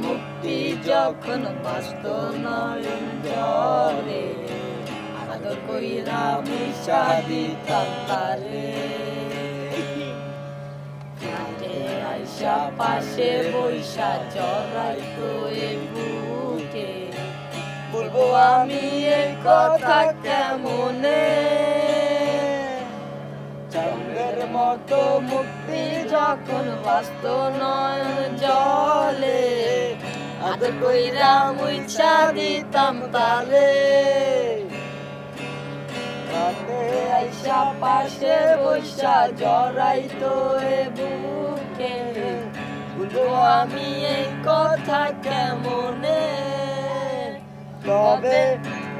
মুক্তি যখন বাস্ত নয়ন জলে আদর কইরা মিশা দিতাম তারে হাতে আইসা পাশে বৈশা জড়াইতো এ বুকে বলবো আমি এই কথা কেমনে চাঁদের মতো মুক্তি যখন বাস্ত নয়ন জলে আদর কইরা মুইছা দিতাম তারে রাতে আইসা পাশে বৈশা জড়াইতো এ বুকে বলবো আমি এই কথা কেমনে তবে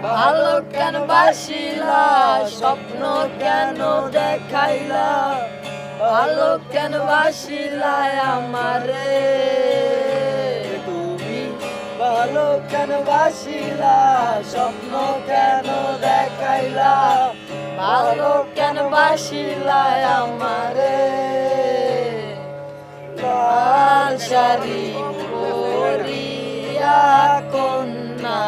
ভালো কেন বাসিলা স্বপ্ন কেন দেখাইলা ভালো কেন বাসিলা আমারে তুমি ভালো কেন বাসিলা স্বপ্ন কেন দেখাইলা ভালো কেন বাসিলা আমারে লাল শাড়ি পরিয়া কন্যা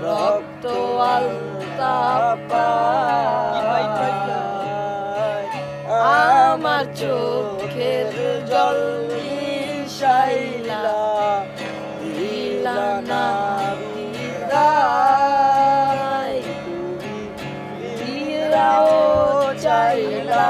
রক্ত আলতা পায় আমার চোখের জল মিশাইলা দিলা না বিদায় ফিরাও চাইলা